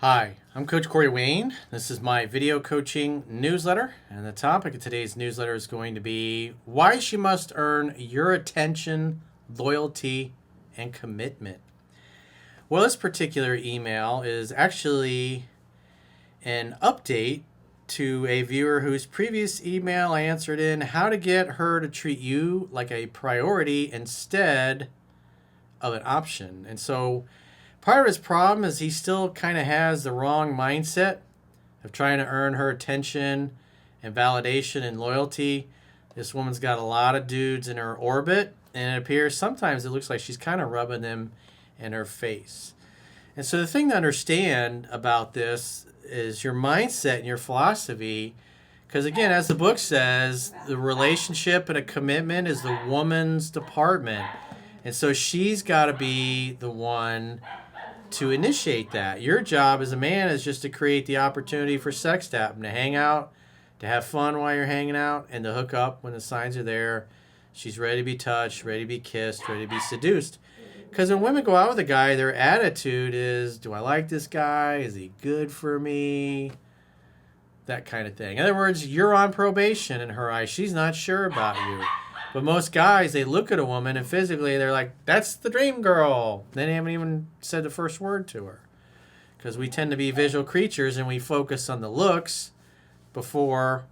Hi, I'm Coach Corey Wayne. This is my video coaching newsletter, and the topic of today's newsletter is going to be why she must earn your attention, loyalty, and commitment. Well, this particular email is actually an update to a viewer whose previous email I answered in how to get her to treat you like a priority instead of an option. And so part of his problem is he still kind of has the wrong mindset of trying to earn her attention and validation and loyalty. This woman's got a lot of dudes in her orbit, and it appears sometimes it looks like she's kind of rubbing them in her face. And so the thing to understand about this is your mindset and your philosophy, because again, as the book says, the relationship and a commitment is the woman's department. And so she's got to be the one to initiate that. Your job as a man is just to create the opportunity for sex to happen, to hang out, to have fun while you're hanging out, and to hook up when the signs are there. She's ready to be touched, ready to be kissed, ready to be seduced. Because when women go out with a guy, their attitude is, do I like this guy? Is he good for me? That kind of thing. In other words, you're on probation in her eyes. She's not sure about you. But most guys, they look at a woman and physically they're like, that's the dream girl. They haven't even said the first word to her. Because we tend to be visual creatures and we focus on the looks before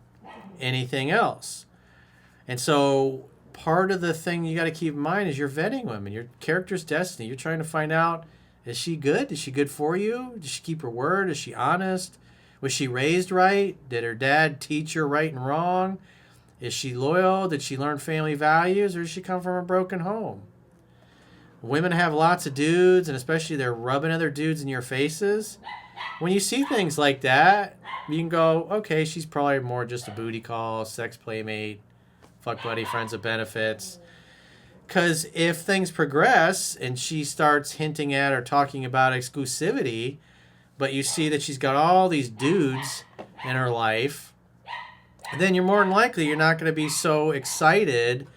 anything else. And so part of the thing you got to keep in mind is you're vetting women. Your character's destiny. You're trying to find out, is she good? Is she good for you? Does she keep her word? Is she honest? Was she raised right? Did her dad teach her right and wrong? Is she loyal? Did she learn family values, or does she come from a broken home? Women have lots of dudes, and especially they're rubbing other dudes in your faces. When you see things like that, you can go, okay, she's probably more just a booty call, sex playmate, fuck buddy, friends with benefits. Because if things progress and she starts hinting at or talking about exclusivity, but you see that she's got all these dudes in her life, then you're more than likely you're not going to be so excited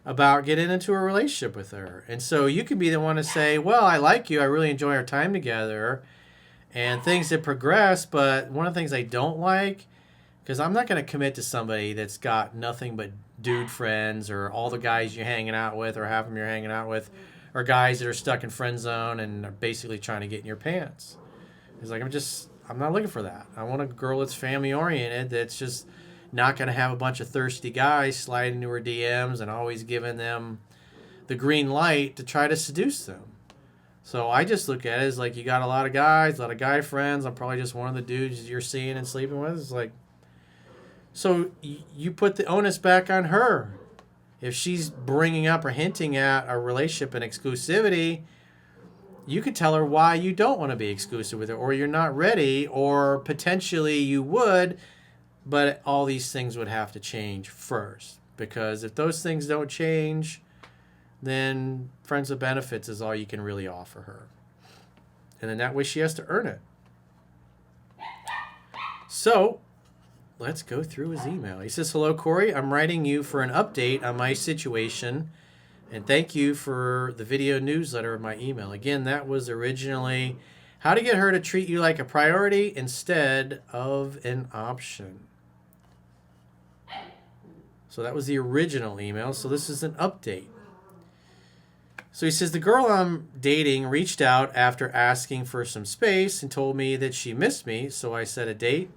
about getting into a relationship with her. And so you can be the one to say, well, I like you. I really enjoy our time together. And things that progress, but one of the things I don't like, because I'm not going to commit to somebody that's got nothing but dude friends, or all the guys you're hanging out with or half of them you're hanging out with are guys that are stuck in friend zone and are basically trying to get in your pants. It's like, I'm not looking for that. I want a girl that's family oriented, that's just not going to have a bunch of thirsty guys sliding into her DMs and always giving them the green light to try to seduce them. So I just look at it as like, you got a lot of guys, a lot of guy friends. I'm probably just one of the dudes you're seeing and sleeping with. It's like, so you put the onus back on her. If she's bringing up or hinting at a relationship and exclusivity, you could tell her why you don't want to be exclusive with her, or you're not ready, or potentially you would, but all these things would have to change first. Because if those things don't change, then friends with benefits is all you can really offer her. And then that way she has to earn it. So let's go through his email. He says, hello, Corey. I'm writing you for an update on my situation. And thank you for the video newsletter of my email. Again, that was originally how to get her to treat you like a priority instead of an option. So that was the original email. So this is an update. So he says, the girl I'm dating reached out after asking for some space and told me that she missed me. So I set a date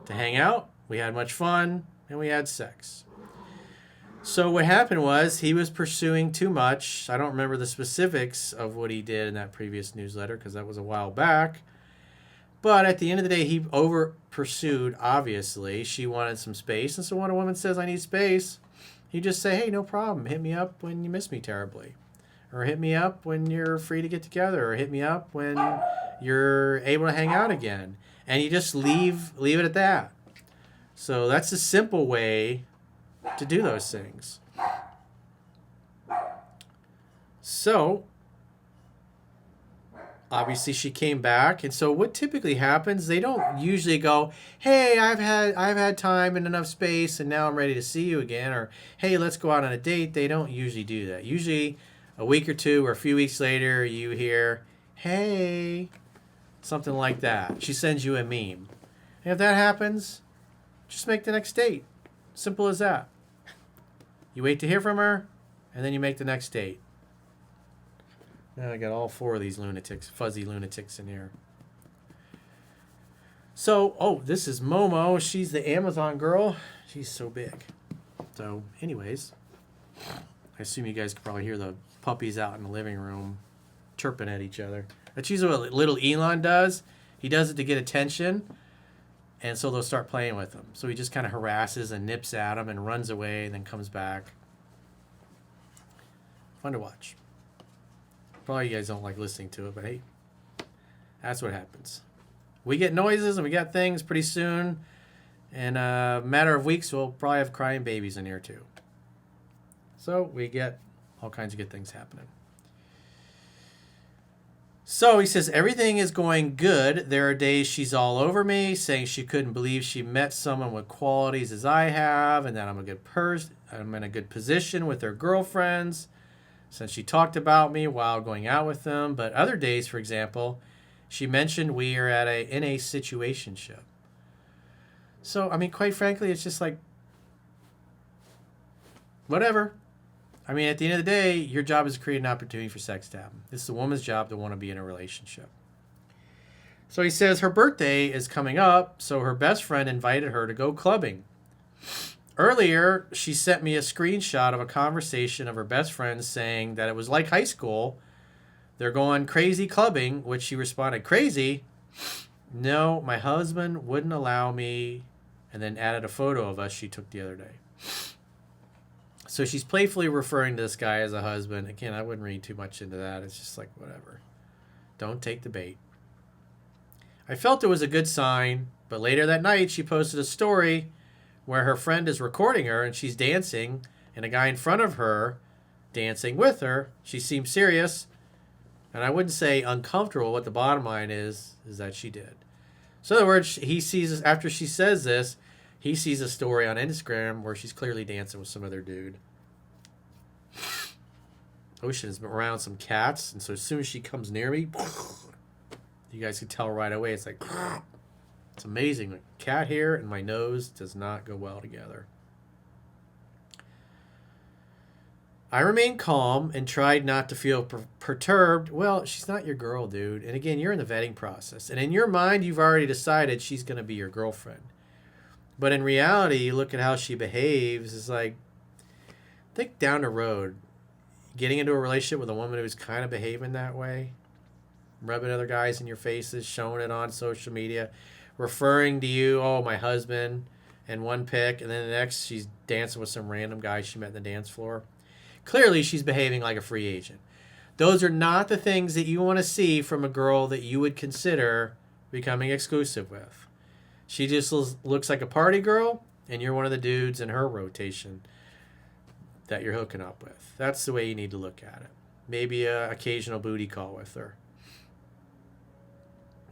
to hang out. We had much fun and we had sex. So what happened was he was pursuing too much. I don't remember the specifics of what he did in that previous newsletter because that was a while back. But at the end of the day, he over pursued, obviously. She wanted some space. And so when a woman says, I need space, you just say, hey, no problem. Hit me up when you miss me terribly. Or hit me up when you're free to get together. Or hit me up when you're able to hang out again. And you just leave it at that. So that's a simple way to do those things. So obviously she came back, and so what typically happens, they don't usually go, hey, I've had time and enough space and now I'm ready to see you again, or hey, let's go out on a date. They don't usually do that. Usually a week or two or a few weeks later you hear, hey, Something like that. She sends you a meme. And if that happens, just make the next date. Simple as that. You wait to hear from her, and then you make the next date. Now I got all 4 of these lunatics, fuzzy lunatics in here. So, oh, this is Momo. She's the Amazon girl. She's so big. So, anyways, I assume you guys can probably hear the puppies out in the living room chirping at each other. That's usually what little Elon does. He does it to get attention, and so they'll start playing with him. So he just kind of harasses and nips at them and runs away and then comes back. Fun to watch. Probably you guys don't like listening to it, but hey, that's what happens. We get noises and we got things pretty soon. In a matter of weeks, we'll probably have crying babies in here too. So we get all kinds of good things happening. So he says, everything is going good. There are days she's all over me, saying she couldn't believe she met someone with qualities as I have, and that I'm a good person. I'm in a good position with her girlfriends, since she talked about me while going out with them. But other days, for example, she mentioned we are in a situationship. So, I mean, quite frankly, it's just like, whatever. I mean, at the end of the day, your job is to create an opportunity for sex to happen. It's the woman's job to want to be in a relationship. So he says her birthday is coming up, so her best friend invited her to go clubbing. Earlier, she sent me a screenshot of a conversation of her best friend saying that it was like high school. They're going crazy clubbing, which she responded, crazy? No, my husband wouldn't allow me, and then added a photo of us she took the other day. So she's playfully referring to this guy as a husband. Again, I wouldn't read too much into that. It's just like, whatever. Don't take the bait. I felt it was a good sign, but later that night she posted a story where her friend is recording her and she's dancing, and a guy in front of her dancing with her. She seemed serious, and I wouldn't say uncomfortable. What the bottom line is that she did. So in other words, he sees, after she says this, he sees a story on Instagram where she's clearly dancing with some other dude. Ocean's been around some cats, and so as soon as she comes near me, you guys can tell right away. It's like, it's amazing. Cat hair and my nose does not go well together. I remained calm and tried not to feel perturbed. Well, she's not your girl, dude. And again, you're in the vetting process. And in your mind, you've already decided she's going to be your girlfriend. But in reality, you look at how she behaves. It's like, think down the road, getting into a relationship with a woman who's kind of behaving that way, rubbing other guys in your faces, showing it on social media, referring to you, oh, my husband, and one pic, and then the next she's dancing with some random guy she met in the dance floor. Clearly, she's behaving like a free agent. Those are not the things that you want to see from a girl that you would consider becoming exclusive with. She just looks like a party girl, and you're one of the dudes in her rotation that you're hooking up with. That's the way you need to look at it. Maybe an occasional booty call with her.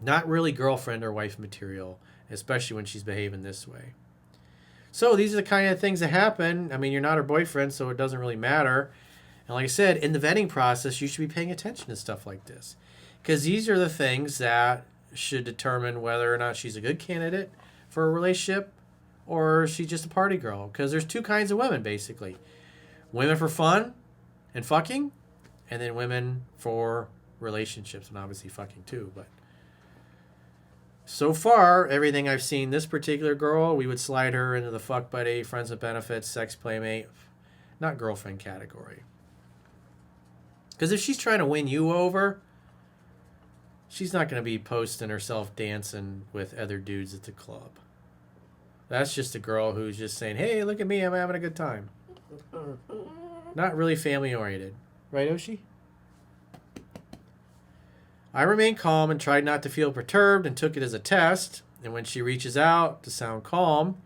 Not really girlfriend or wife material, especially when she's behaving this way. So these are the kind of things that happen. I mean, you're not her boyfriend, so it doesn't really matter. And like I said, in the vetting process, you should be paying attention to stuff like this. Because these are the things that should determine whether or not she's a good candidate for a relationship or she's just a party girl. Because there's 2 kinds of women, basically. Women for fun and fucking, and then women for relationships and obviously fucking too. But so far, everything I've seen, this particular girl, we would slide her into the fuck buddy, friends with benefits, sex playmate, not girlfriend category. Because if she's trying to win you over, she's not going to be posting herself dancing with other dudes at the club. That's just a girl who's just saying, hey, look at me, I'm having a good time. Not really family oriented. Right, Oshi? I remained calm and tried not to feel perturbed and took it as a test. And when she reaches out, to sound calm,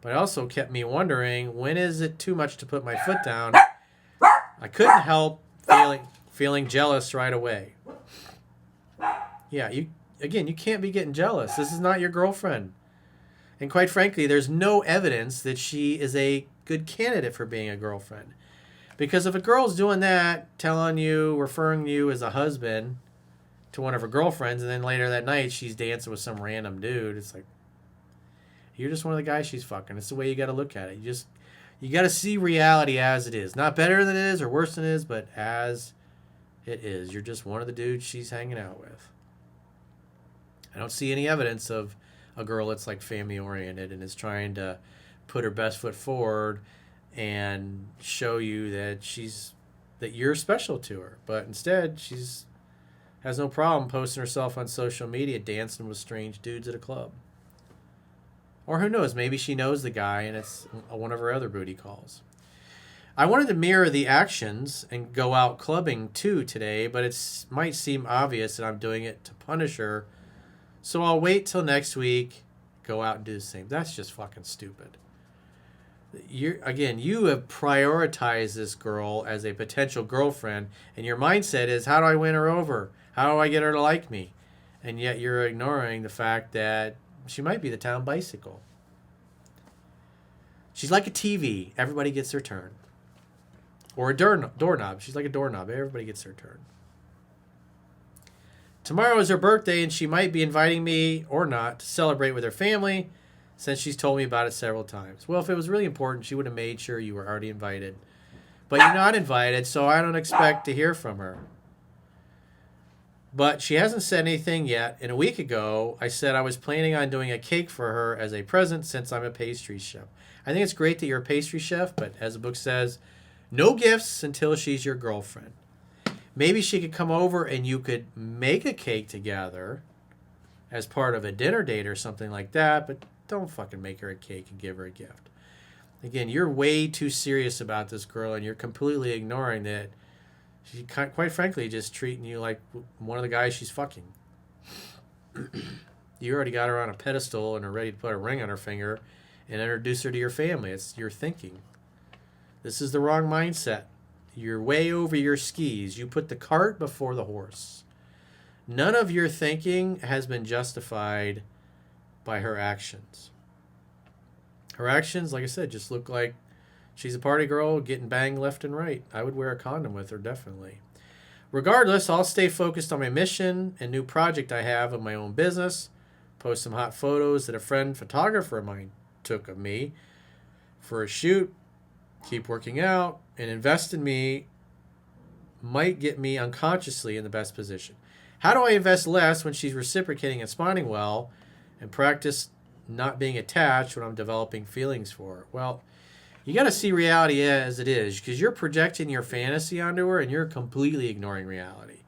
but it also kept me wondering, when is it too much to put my foot down? I couldn't help feeling jealous right away. Yeah, you can't be getting jealous. This is not your girlfriend. And quite frankly, there's no evidence that she is a good candidate for being a girlfriend. Because if a girl's doing that, telling you, referring to you as a husband, to one of her girlfriends, and then later that night she's dancing with some random dude. It's like, you're just one of the guys she's fucking. It's the way you got to look at it. You got to see reality as it is. Not better than it is or worse than it is, but as it is. You're just one of the dudes she's hanging out with. I don't see any evidence of a girl that's like family oriented and is trying to put her best foot forward and show you that you're special to her. But instead, has no problem posting herself on social media dancing with strange dudes at a club. Or who knows, maybe she knows the guy and it's one of her other booty calls. I wanted to mirror the actions and go out clubbing too today, but it might seem obvious that I'm doing it to punish her. So I'll wait till next week, go out and do the same. That's just fucking stupid. You have prioritized this girl as a potential girlfriend, and your mindset is, how do I win her over? How do I get her to like me? And yet you're ignoring the fact that she might be the town bicycle. She's like a TV. Everybody gets their turn. Or a doorknob. She's like a doorknob. Everybody gets their turn. Tomorrow is her birthday, and she might be inviting me, or not, to celebrate with her family, since she's told me about it several times. Well, if it was really important, she would have made sure you were already invited. But you're not invited, so I don't expect to hear from her. But she hasn't said anything yet. And a week ago, I said I was planning on doing a cake for her as a present since I'm a pastry chef. I think it's great that you're a pastry chef, but as the book says, no gifts until she's your girlfriend. Maybe she could come over and you could make a cake together as part of a dinner date or something like that, but don't fucking make her a cake and give her a gift. Again, you're way too serious about this girl, and you're completely ignoring that she, quite frankly, just treating you like one of the guys she's fucking. You already got her on a pedestal and are ready to put a ring on her finger and introduce her to your family. It's your thinking. This is the wrong mindset. You're way over your skis. You put the cart before the horse. None of your thinking has been justified by her actions. Her actions, like I said, just look like she's a party girl getting banged left and right. I would wear a condom with her, definitely. Regardless, I'll stay focused on my mission and new project I have of my own business. Post some hot photos that a friend photographer of mine took of me for a shoot. Keep working out and invest in me might get me unconsciously in the best position. How do I invest less when she's reciprocating and responding well, and practice not being attached when I'm developing feelings for her? Well, you got to see reality as it is, because you're projecting your fantasy onto her and you're completely ignoring reality.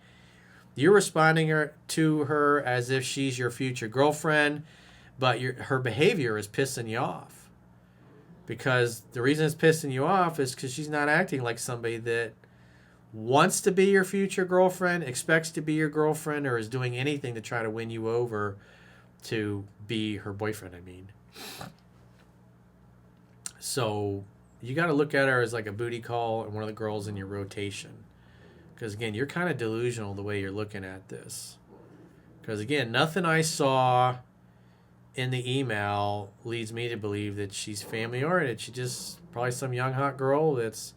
You're responding to her as if she's your future girlfriend, but her behavior is pissing you off. Because the reason it's pissing you off is because she's not acting like somebody that wants to be your future girlfriend, expects to be your girlfriend, or is doing anything to try to win you over to be her boyfriend, I mean. So you got to look at her as like a booty call and one of the girls in your rotation. Because, again, you're kind of delusional the way you're looking at this. Because, again, nothing I saw in the email leads me to believe that she's family oriented. She's just probably some young hot girl that's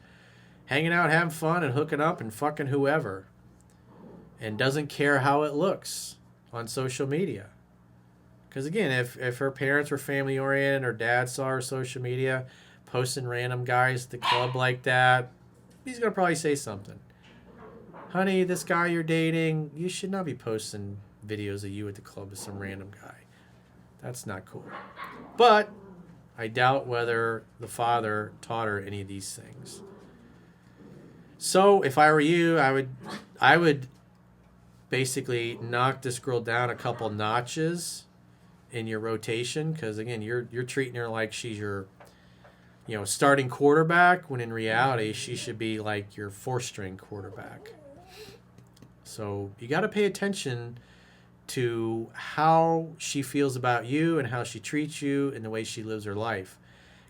hanging out, having fun, and hooking up and fucking whoever, and doesn't care how it looks on social media. Because again, if her parents were family oriented, or dad saw her social media posting random guys at the club like that, he's gonna probably say something. Honey, this guy you're dating, you should not be posting videos of you at the club with some random guy. That's not cool. But I doubt whether the father taught her any of these things. So if I were you, I would basically knock this girl down a couple notches in your rotation, because again, you're treating her like she's your starting quarterback, when in reality she should be like your 4th-string quarterback. So you got to pay attention to how she feels about you and how she treats you and the way she lives her life.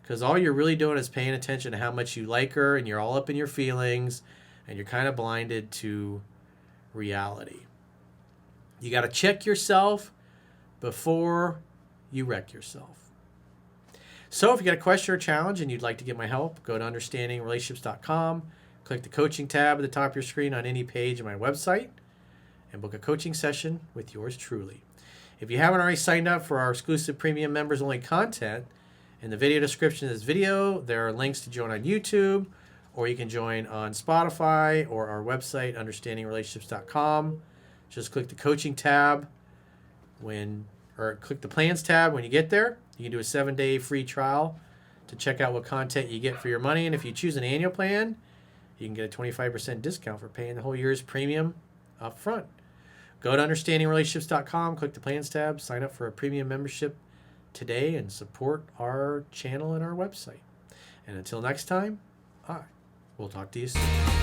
Because all you're really doing is paying attention to how much you like her, and you're all up in your feelings, and you're kind of blinded to reality. You got to check yourself before you wreck yourself. So if you got a question or challenge and you'd like to get my help, go to understandingrelationships.com, click the coaching tab at the top of your screen on any page of my website, and book a coaching session with yours truly. If you haven't already signed up for our exclusive premium members only content, in the video description of this video, there are links to join on YouTube, or you can join on Spotify or our website, understandingrelationships.com. Just click the coaching tab or click the plans tab when you get there. You can do a 7-day free trial to check out what content you get for your money. And if you choose an annual plan, you can get a 25% discount for paying the whole year's premium up front. Go to understandingrelationships.com, click the plans tab, sign up for a premium membership today, and support our channel and our website. And until next time, we'll talk to you soon.